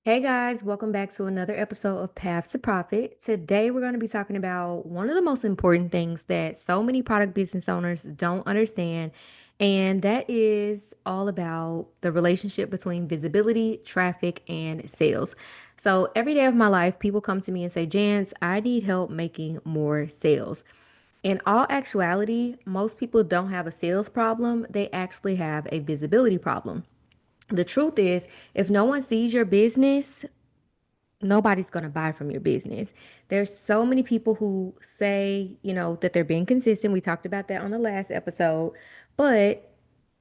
Hey guys, welcome back to another episode of Paths to Profit. Today we're going to be talking about one of the most important things that so many product business owners don't understand, and that is all about the relationship between visibility, traffic, and sales. So every day of my life, people come to me and say, Jance, I need help making more sales. In all actuality, most people don't have a sales problem, they actually have a visibility problem. The truth is, if no one sees your business, nobody's going to buy from your business. There's so many people who say, that they're being consistent. We talked about that on the last episode. But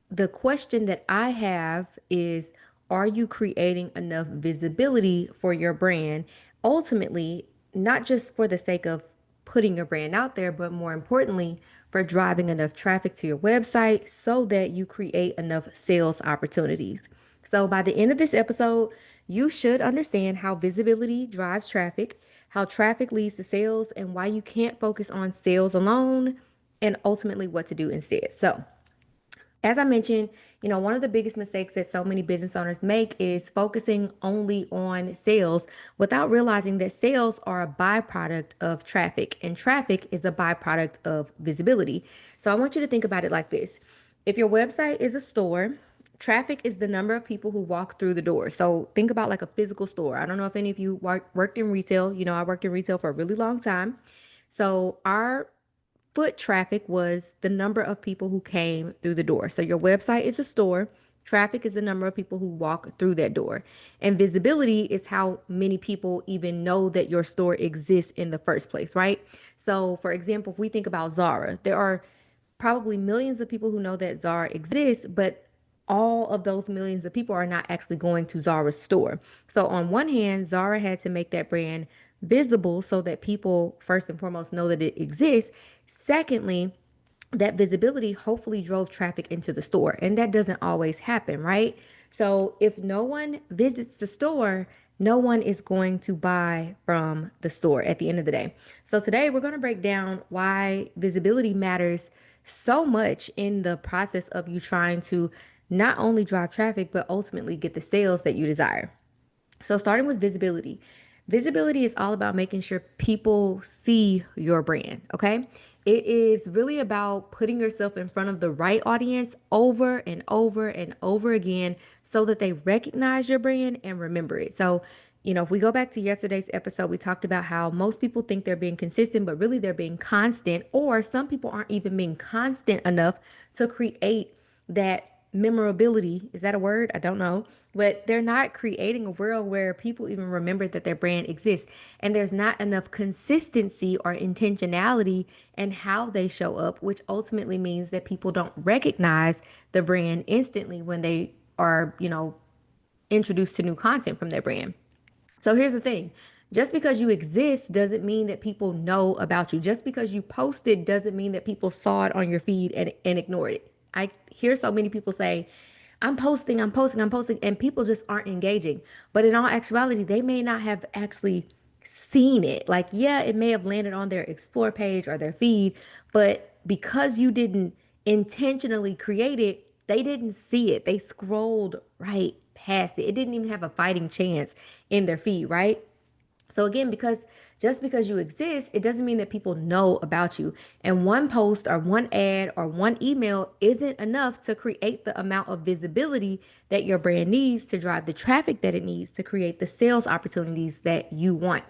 the question that I have is, are you creating enough visibility for your brand? Ultimately, not just for the sake of putting your brand out there, but more importantly, for driving enough traffic to your website so that you create enough sales opportunities. So by the end of this episode, you should understand how visibility drives traffic, how traffic leads to sales, and why you can't focus on sales alone, and ultimately what to do instead. So, as I mentioned, one of the biggest mistakes that so many business owners make is focusing only on sales without realizing that sales are a byproduct of traffic and traffic is a byproduct of visibility. So I want you to think about it like this. If your website is a store, traffic is the number of people who walk through the door. So think about like a physical store. I don't know if any of you worked in retail. I worked in retail for a really long time. So our foot traffic was the number of people who came through the door. So your website is a store. Traffic is the number of people who walk through that door. And visibility is how many people even know that your store exists in the first place, right? So, for example, if we think about Zara, there are probably millions of people who know that Zara exists, but all of those millions of people are not actually going to Zara's store. So, on one hand, Zara had to make that brand visible so that people, first and foremost, know that it exists. Secondly, that visibility hopefully drove traffic into the store. And that doesn't always happen, right? So if no one visits the store, no one is going to buy from the store at the end of the day. So today we're going to break down why visibility matters so much in the process of you trying to not only drive traffic, but ultimately get the sales that you desire. So, starting with visibility, visibility is all about making sure people see your brand. Okay. It is really about putting yourself in front of the right audience over and over and over again so that they recognize your brand and remember it. So, if we go back to yesterday's episode, we talked about how most people think they're being consistent, but really they're being constant, or some people aren't even being constant enough to create that memorability. Is that a word? I don't know. But they're not creating a world where people even remember that their brand exists. And there's not enough consistency or intentionality in how they show up, which ultimately means that people don't recognize the brand instantly when they are, introduced to new content from their brand. So here's the thing. Just because you exist doesn't mean that people know about you. Just because you posted doesn't mean that people saw it on your feed and ignored it. I hear so many people say, I'm posting, and people just aren't engaging. But in all actuality, they may not have actually seen it. Like, yeah, it may have landed on their explore page or their feed, but because you didn't intentionally create it, they didn't see it. They scrolled right past it. It didn't even have a fighting chance in their feed, right? So again, because you exist, it doesn't mean that people know about you. And one post or one ad or one email isn't enough to create the amount of visibility that your brand needs to drive the traffic that it needs to create the sales opportunities that you want.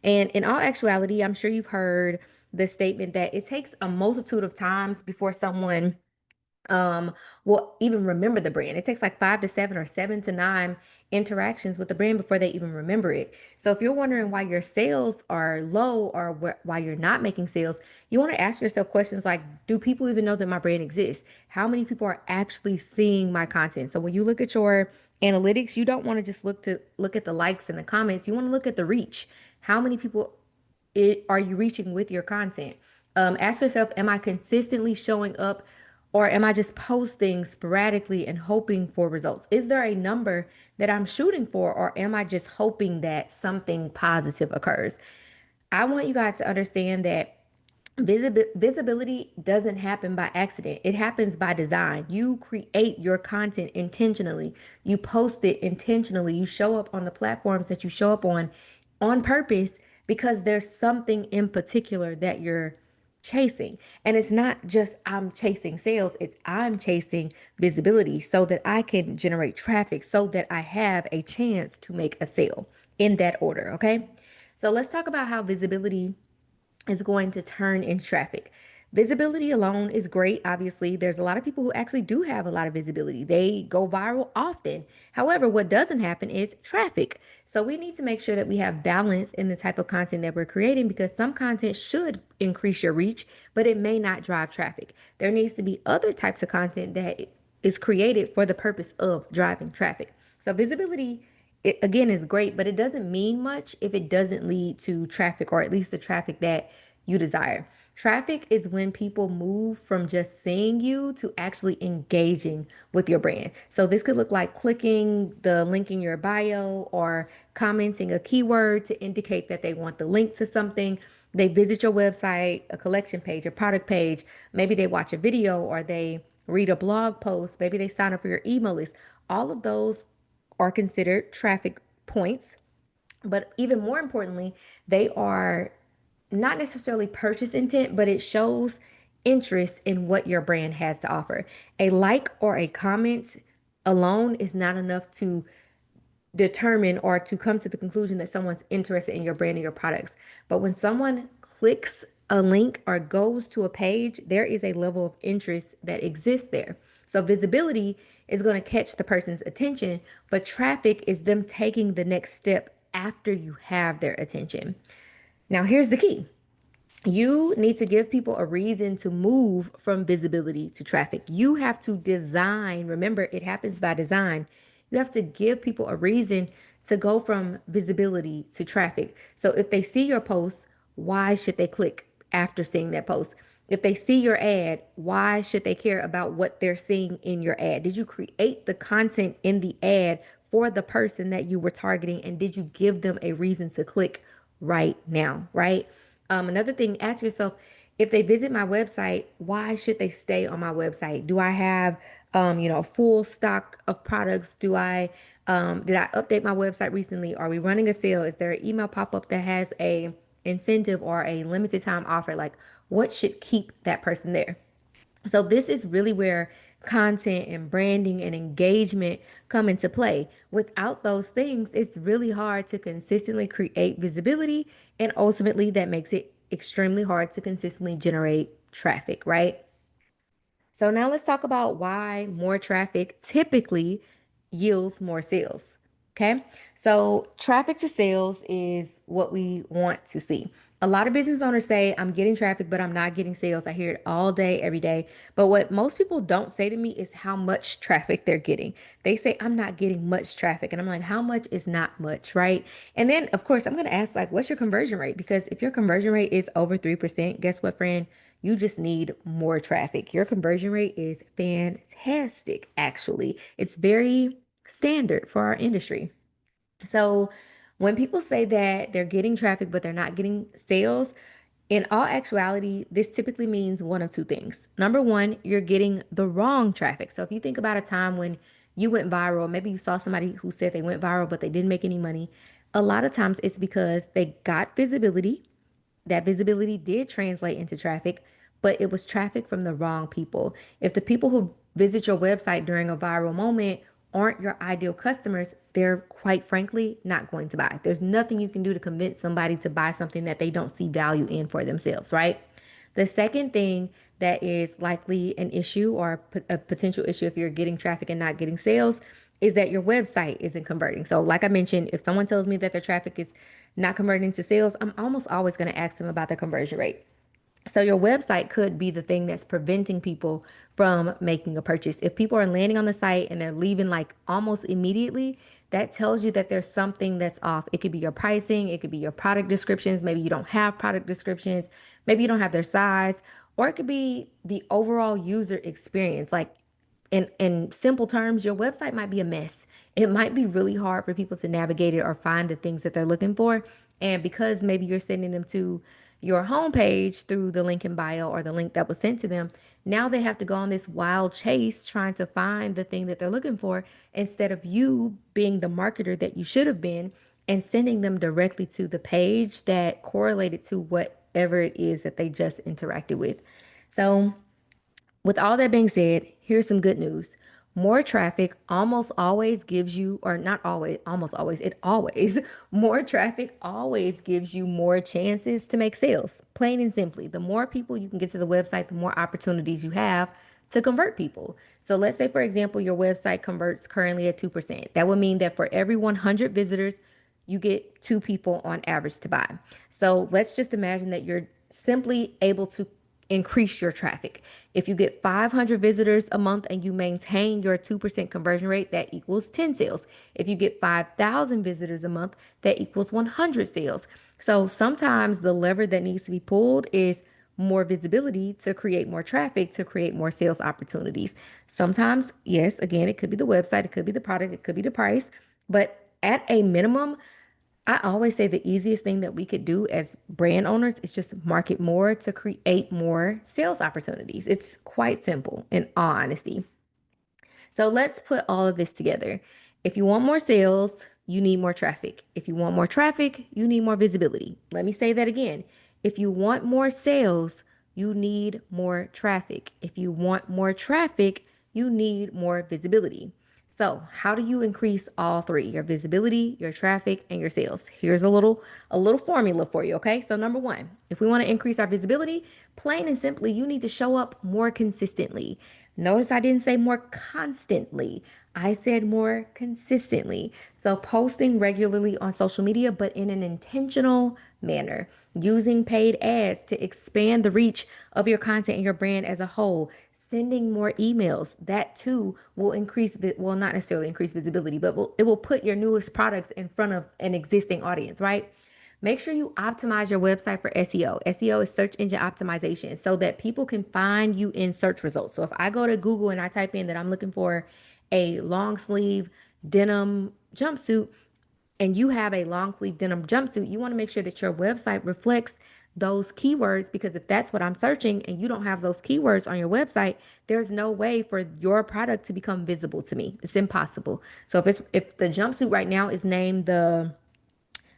And in all actuality, I'm sure you've heard the statement that it takes a multitude of times before someone um will even remember the brand. It takes like 5 to 7 or 7 to 9 interactions with the brand before they even remember it. So if you're wondering why your sales are low or why you're not making sales, you want to ask yourself questions like, do people even know that my brand exists? How many people are actually seeing my content? So when you look at your analytics, you don't want to just look at the likes and the comments. You want to look at the reach. How many people are you reaching with your content? Ask yourself, am I consistently showing up, or am I just posting sporadically and hoping for results? Is there a number that I'm shooting for, or am I just hoping that something positive occurs? I want you guys to understand that Visibility doesn't happen by accident. It happens by design. You create your content intentionally. You post it intentionally. You show up on the platforms that you show up on purpose because there's something in particular that you're chasing. And it's not just I'm chasing sales, it's I'm chasing visibility so that I can generate traffic so that I have a chance to make a sale in that order, okay? So let's talk about how visibility is going to turn in traffic. Visibility alone is great. Obviously, there's a lot of people who actually do have a lot of visibility. They go viral often. However, what doesn't happen is traffic. So we need to make sure that we have balance in the type of content that we're creating because some content should increase your reach, but it may not drive traffic. There needs to be other types of content that is created for the purpose of driving traffic. So visibility, it again is great, but it doesn't mean much if it doesn't lead to traffic, or at least the traffic that you desire. Traffic is when people move from just seeing you to actually engaging with your brand. So this could look like clicking the link in your bio or commenting a keyword to indicate that they want the link to something. They visit your website, a collection page, a product page. Maybe they watch a video or they read a blog post. Maybe they sign up for your email list. All of those are considered traffic points. But even more importantly, they are not necessarily purchase intent, but it shows interest in what your brand has to offer. A like or a comment alone is not enough to determine or to come to the conclusion that someone's interested in your brand and your products. But when someone clicks a link or goes to a page, there is a level of interest that exists there. So visibility is going to catch the person's attention, but traffic is them taking the next step after you have their attention. Now, here's the key. You need to give people a reason to move from visibility to traffic. You have to design, remember, it happens by design. You have to give people a reason to go from visibility to traffic. So if they see your post, why should they click after seeing that post? If they see your ad, why should they care about what they're seeing in your ad? Did you create the content in the ad for the person that you were targeting? And did you give them a reason to click right now, right? Another thing, ask yourself, if they visit my website, why should they stay on my website? Do I have, full stock of products? Did I update my website recently? Are we running a sale? Is there an email pop up that has a incentive or a limited time offer? Like, what should keep that person there? So this is really where content and branding and engagement come into play. Without those things, it's really hard to consistently create visibility, and ultimately that makes it extremely hard to consistently generate traffic, right? So now let's talk about why more traffic typically yields more sales. Okay. So traffic to sales is what we want to see. A lot of business owners say, I'm getting traffic, but I'm not getting sales. I hear it all day, every day. But what most people don't say to me is how much traffic they're getting. They say, I'm not getting much traffic. And I'm like, how much is not much, right? And then, of course, I'm going to ask, like, what's your conversion rate? Because if your conversion rate is over 3%, guess what, friend? You just need more traffic. Your conversion rate is fantastic, actually. It's very standard for our industry. So when people say that they're getting traffic, but they're not getting sales, in all actuality, this typically means one of two things. Number one, you're getting the wrong traffic. So if you think about a time when you went viral, maybe you saw somebody who said they went viral, but they didn't make any money. A lot of times it's because they got visibility. That visibility did translate into traffic, but it was traffic from the wrong people. If the people who visit your website during a viral moment aren't your ideal customers, they're quite frankly not going to buy. There's nothing you can do to convince somebody to buy something that they don't see value in for themselves, right? The second thing that is likely an issue or a potential issue if you're getting traffic and not getting sales is that your website isn't converting. So, like I mentioned, if someone tells me that their traffic is not converting to sales, I'm almost always going to ask them about their conversion rate. So your website could be the thing that's preventing people from making a purchase. If people are landing on the site and they're leaving like almost immediately, that tells you that there's something that's off. It could be your pricing, it could be your product descriptions. Maybe you don't have product descriptions, maybe you don't have their size, or it could be the overall user experience. Like in simple terms, your website might be a mess. It might be really hard for people to navigate it or find the things that they're looking for. And because maybe you're sending them to your homepage through the link in bio or the link that was sent to them, now they have to go on this wild chase trying to find the thing that they're looking for instead of you being the marketer that you should have been and sending them directly to the page that correlated to whatever it is that they just interacted with. So, with all that being said, here's some good news. More traffic almost always gives you, or not always, almost always, it always, more traffic always gives you more chances to make sales. Plain and simply, the more people you can get to the website, the more opportunities you have to convert people. So let's say, for example, your website converts currently at 2%. That would mean that for every 100 visitors, you get two people on average to buy. So let's just imagine that you're simply able to increase your traffic. If you get 500 visitors a month and you maintain your 2% conversion rate, that equals 10 sales. If you get 5,000 visitors a month, that equals 100 sales. So sometimes the lever that needs to be pulled is more visibility to create more traffic, to create more sales opportunities. Sometimes, yes, again, it could be the website, it could be the product, it could be the price, but at a minimum, I always say the easiest thing that we could do as brand owners is just market more to create more sales opportunities. It's quite simple, in all honesty. So let's put all of this together. If you want more sales, you need more traffic. If you want more traffic, you need more visibility. Let me say that again. If you want more sales, you need more traffic. If you want more traffic, you need more visibility. So, how do you increase all three? Your visibility, your traffic, and your sales. Here's a little formula for you, okay? So, number 1, if we want to increase our visibility, plain and simply, you need to show up more consistently. Notice I didn't say more constantly. I said more consistently. So, posting regularly on social media, but in an intentional manner, using paid ads to expand the reach of your content and your brand as a whole, sending more emails. That too will increase, well, not necessarily increase visibility, but it will put your newest products in front of an existing audience, right? Make sure you optimize your website for SEO. SEO is search engine optimization so that people can find you in search results. So if I go to Google and I type in that I'm looking for a long sleeve denim jumpsuit, and you have a long sleeve denim jumpsuit, you want to make sure that your website reflects those keywords, because if that's what I'm searching and you don't have those keywords on your website, there's no way for your product to become visible to me. It's impossible. So if the jumpsuit right now is named the,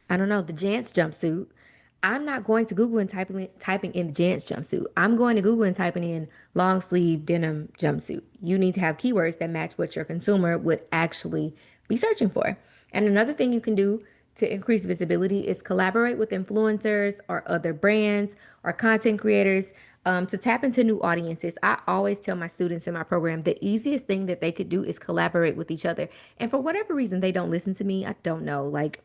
I don't know, the Jance jumpsuit, I'm not going to Google and typing in the Jance jumpsuit. I'm going to Google and typing in long sleeve denim jumpsuit. You need to have keywords that match what your consumer would actually be searching for. And another thing you can do to increase visibility is collaborate with influencers or other brands or content creators to tap into new audiences. I always tell my students in my program the easiest thing that they could do is collaborate with each other. And for whatever reason, they don't listen to me. I don't know. Like,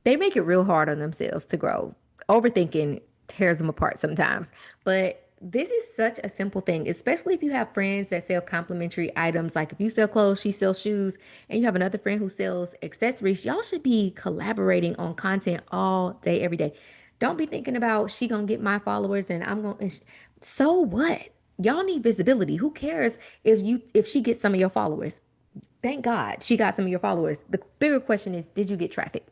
they make it real hard on themselves to grow. Overthinking tears them apart sometimes. But this is such a simple thing, especially if you have friends that sell complimentary items. Like if you sell clothes, she sells shoes, and you have another friend who sells accessories, y'all should be collaborating on content all day, every day. Don't be thinking about she gonna get my followers and I'm gonna. So what? Y'all need visibility. Who cares if she gets some of your followers? Thank God she got some of your followers. The bigger question is, did you get traffic?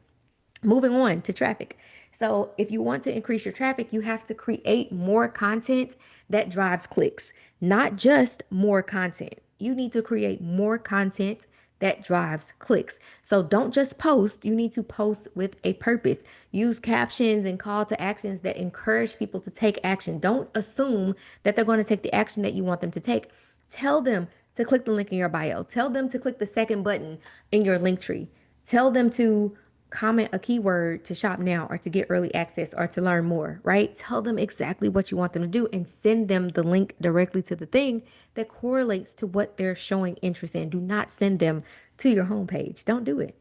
Moving on to traffic. So, if you want to increase your traffic, you have to create more content that drives clicks, not just more content. You need to create more content that drives clicks. So, don't just post, you need to post with a purpose. Use captions and call to actions that encourage people to take action. Don't assume that they're going to take the action that you want them to take. Tell them to click the link in your bio, tell them to click the second button in your link tree, tell them to comment a keyword to shop now or to get early access or to learn more, right? Tell them exactly what you want them to do and send them the link directly to the thing that correlates to what they're showing interest in. Do not send them to your homepage. Don't do it.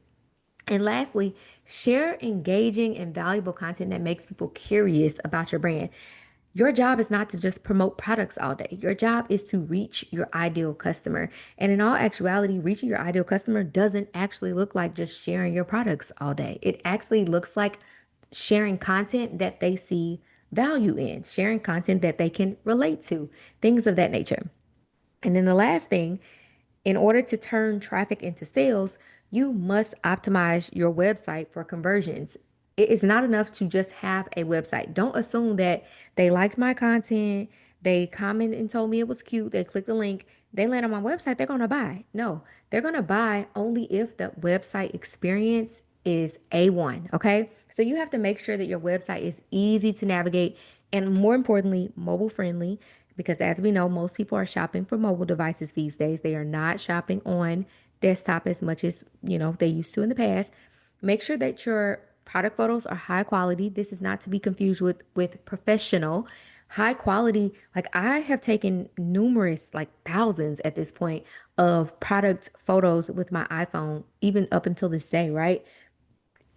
And lastly, share engaging and valuable content that makes people curious about your brand. Your job is not to just promote products all day. Your job is to reach your ideal customer. And in all actuality, reaching your ideal customer doesn't actually look like just sharing your products all day. It actually looks like sharing content that they see value in, sharing content that they can relate to, things of that nature. And then the last thing, in order to turn traffic into sales, you must optimize your website for conversions. it is not enough to just have a website. Don't assume that they liked my content, they commented and told me it was cute, they clicked the link, they land on my website, they're gonna buy. No, they're gonna buy only if the website experience is A1, okay? So you have to make sure that your website is easy to navigate and more importantly, mobile friendly, because as we know, most people are shopping for mobile devices these days. They are not shopping on desktop as much as, they used to in the past. Make sure that your product photos are high quality. This is not to be confused with professional. High quality, like I have taken numerous, like thousands at this point, of product photos with my iPhone, even up until this day, right?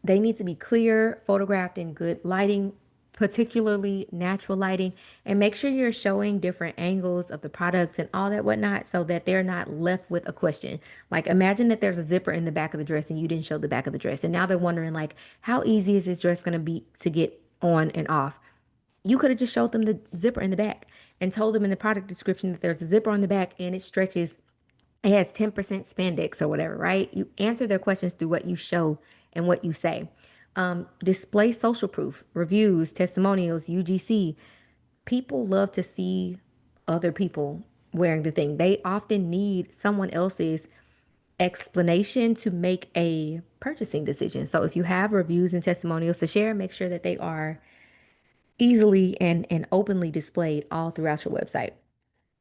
They need to be clear, photographed in good lighting, particularly natural lighting, and make sure you're showing different angles of the products and all that whatnot so that they're not left with a question. Like imagine that there's a zipper in the back of the dress and you didn't show the back of the dress. And now they're wondering like, how easy is this dress going to be to get on and off? You could have just showed them the zipper in the back and told them in the product description that there's a zipper on the back and it stretches, it has 10% spandex or whatever, right? You answer their questions through what you show and what you say. Display social proof, reviews, testimonials, UGC. People love to see other people wearing the thing. They often need someone else's explanation to make a purchasing decision. So if you have reviews and testimonials to share, make sure that they are easily and openly displayed all throughout your website.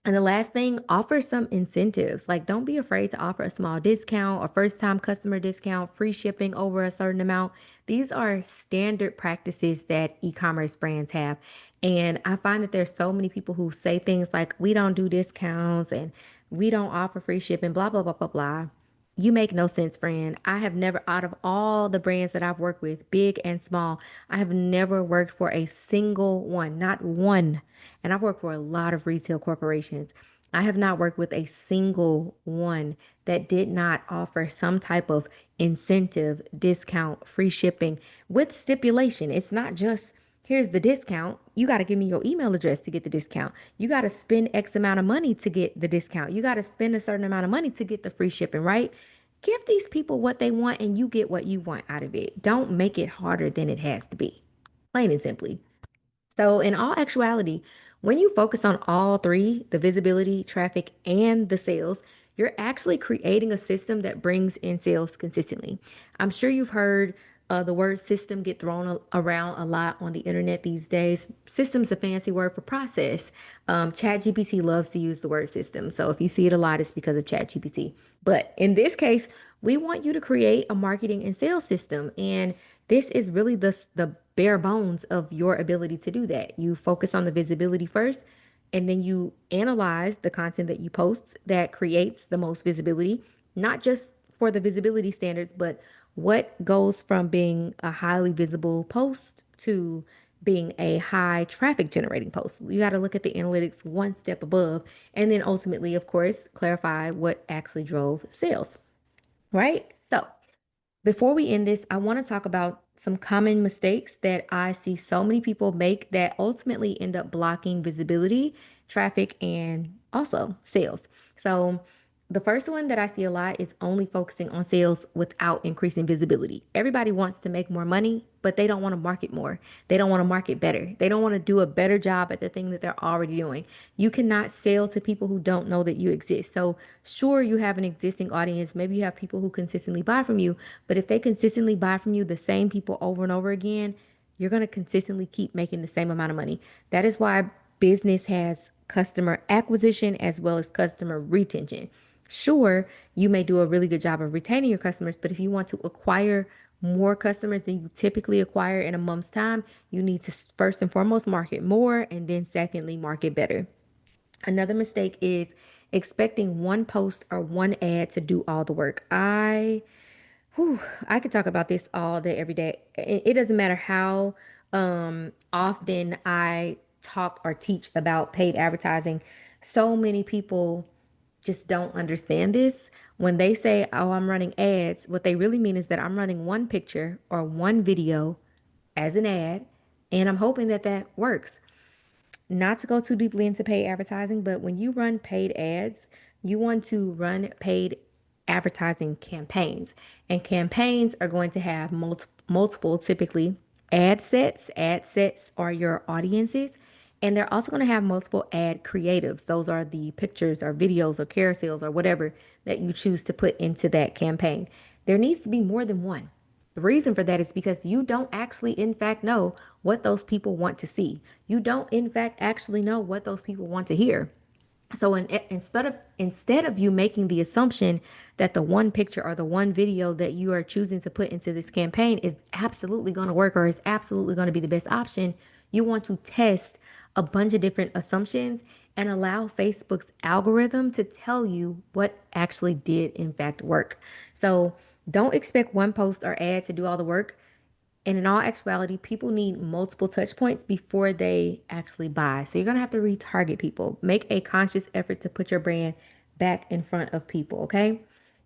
And the last thing, offer some incentives. Like, don't be afraid to offer a small discount, a first time customer discount, free shipping over a certain amount. These are standard practices that e commerce brands have. And I find that there's so many people who say things like, we don't do discounts and we don't offer free shipping, blah, blah, blah, blah, blah. You make no sense, friend. I have never, out of all the brands that I've worked with, big and small, I have never worked for a single one, not one. And I've worked for a lot of retail corporations. I have not worked with a single one that did not offer some type of incentive, discount, free shipping with stipulation. It's not just here's the discount. You got to give me your email address to get the discount. You got to spend X amount of money to get the discount. You got to spend a certain amount of money to get the free shipping, right? Give these people what they want and you get what you want out of it. Don't make it harder than it has to be. Plain and simply. So, in all actuality, when you focus on all three, the visibility, traffic, and the sales, you're actually creating a system that brings in sales consistently. I'm sure you've heard the word system get thrown around a lot on the internet these days. System's a fancy word for process. ChatGPT loves to use the word system. So if you see it a lot, it's because of ChatGPT. But in this case, we want you to create a marketing and sales system. And this is really the bare bones of your ability to do that. You focus on the visibility first, and then you analyze the content that you post that creates the most visibility, not just for the visibility standards, but what goes from being a highly visible post to being a high traffic generating post. You got to look at the analytics one step above, and then ultimately, of course, clarify what actually drove sales, right? So, before we end this, I want to talk about some common mistakes that I see so many people make that ultimately end up blocking visibility, traffic, and also sales. So, the first one that I see a lot is only focusing on sales without increasing visibility. Everybody wants to make more money, but they don't want to market more. They don't want to market better. They don't want to do a better job at the thing that they're already doing. You cannot sell to people who don't know that you exist. So, sure, you have an existing audience. Maybe you have people who consistently buy from you, but if they consistently buy from you, the same people over and over again, you're going to consistently keep making the same amount of money. That is why business has customer acquisition as well as customer retention. Sure, you may do a really good job of retaining your customers, but if you want to acquire more customers than you typically acquire in a month's time, you need to first and foremost market more and then secondly market better. Another mistake is expecting one post or one ad to do all the work. Whew, I could talk about this all day, every day. It doesn't matter how often I talk or teach about paid advertising. So many people just don't understand this. When they say, oh, I'm running ads, what they really mean is that I'm running one picture or one video as an ad, and I'm hoping that that works. Not to go too deeply into paid advertising, but when you run paid ads, you want to run paid advertising campaigns. And campaigns are going to have multiple, typically. ad sets. Ad sets are your audiences. And they're also going to have multiple ad creatives. Those are the pictures or videos or carousels or whatever that you choose to put into that campaign. There needs to be more than one. The reason for that is because you don't actually, in fact, know what those people want to see. You don't, in fact, actually know what those people want to hear. So instead of you making the assumption that the one picture or the one video that you are choosing to put into this campaign is absolutely going to work or is absolutely going to be the best option, you want to test a bunch of different assumptions and allow Facebook's algorithm to tell you what actually did in fact work. So don't expect one post or ad to do all the work. And in all actuality, people need multiple touch points before they actually buy. So you're going to have to retarget people. Make a conscious effort to put your brand back in front of people, okay?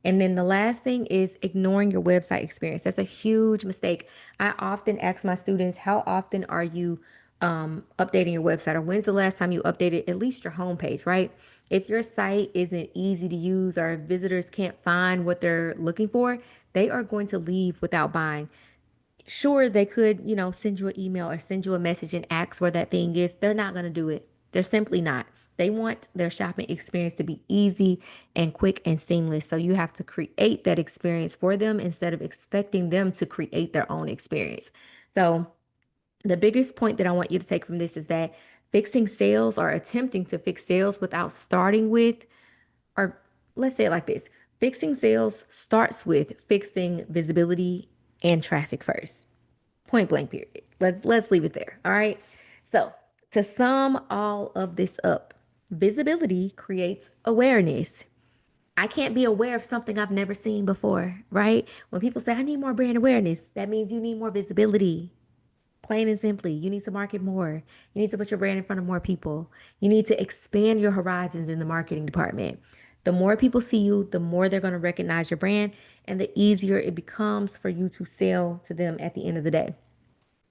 And then the last thing is ignoring your website experience. That's a huge mistake. I often ask my students, how often are you updating your website? Or when's the last time you updated at least your homepage, right? If your site isn't easy to use or if visitors can't find what they're looking for, they are going to leave without buying. Sure, they could, send you an email or send you a message and ask where that thing is. They're not going to do it. They're simply not. They want their shopping experience to be easy and quick and seamless. So you have to create that experience for them instead of expecting them to create their own experience. So the biggest point that I want you to take from this is that fixing sales or attempting to fix sales without starting with, or let's say it like this, fixing sales starts with fixing visibility and traffic first. Point blank, period. Let's leave it there. All right. So, to sum all of this up, visibility creates awareness. I can't be aware of something I've never seen before, right? When people say, I need more brand awareness, that means you need more visibility. Plain and simply, you need to market more. You need to put your brand in front of more people. You need to expand your horizons in the marketing department. The more people see you, the more they're going to recognize your brand, and the easier it becomes for you to sell to them at the end of the day.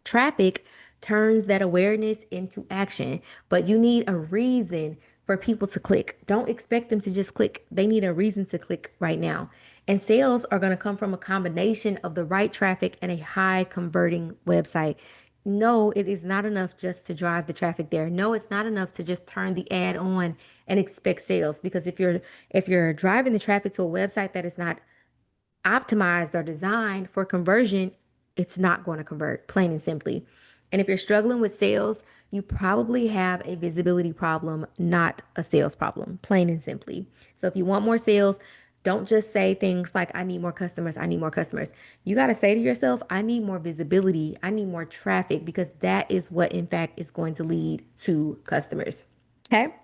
Traffic turns that awareness into action, but you need a reason for people to click. Don't expect them to just click. They need a reason to click right now. And sales are going to come from a combination of the right traffic and a high converting website. No, it is not enough just to drive the traffic there. No, it's not enough to just turn the ad on and expect sales, because if you're driving the traffic to a website that is not optimized or designed for conversion, it's not going to convert, plain and simply. And if you're struggling with sales, you probably have a visibility problem, not a sales problem, plain and simply. So if you want more sales, don't just say things like, I need more customers, I need more customers. You got to say to yourself, I need more visibility, I need more traffic, because that is what, in fact, is going to lead to customers. Okay.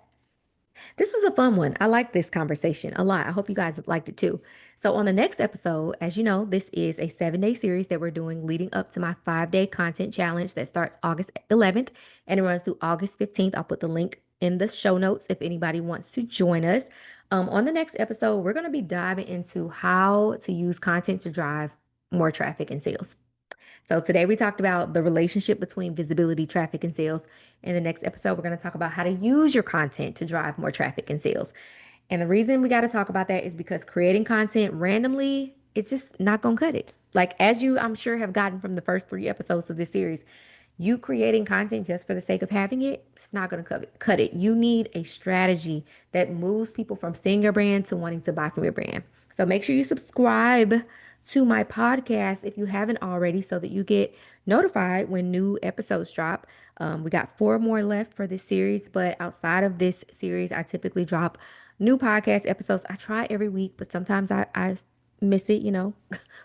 This was a fun one. I like this conversation a lot. I hope you guys have liked it too. So, on the next episode, as you know, this is a 7-day series that we're doing leading up to my 5-day content challenge that starts August 11th and it runs through August 15th. I'll put the link in the show notes if anybody wants to join us. On the next episode, we're going to be diving into how to use content to drive more traffic and sales. So today we talked about the relationship between visibility, traffic, and sales. In the next episode, we're going to talk about how to use your content to drive more traffic and sales. And the reason we got to talk about that is because creating content randomly, it's just not going to cut it. Like, as you, I'm sure, have gotten from the first 3 episodes of this series, you creating content just for the sake of having it, it's not going to cut it. You need a strategy that moves people from seeing your brand to wanting to buy from your brand. So make sure you subscribe to my podcast if you haven't already so that you get notified when new episodes drop. We got 4 more left for this series, but outside of this series, I typically drop new podcast episodes. I try every week, but sometimes I miss it.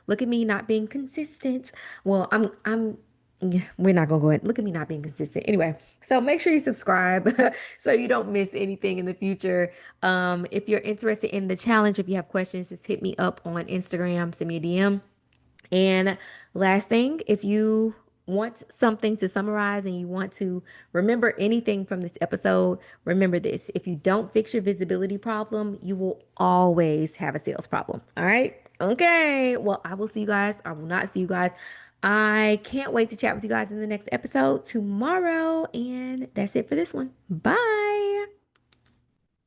Look at me not being consistent. Well, I'm yeah, we're not gonna go ahead. Look at me not being consistent. Anyway, so make sure you subscribe so you don't miss anything in the future. If you're interested in the challenge, if you have questions, just hit me up on Instagram, send me a DM. And last thing, if you want something to summarize and you want to remember anything from this episode, remember this. If you don't fix your visibility problem, you will always have a sales problem. All right. Okay. Well, I will see you guys. I will not see you guys. I can't wait to chat with you guys in the next episode tomorrow. And that's it for this one. Bye.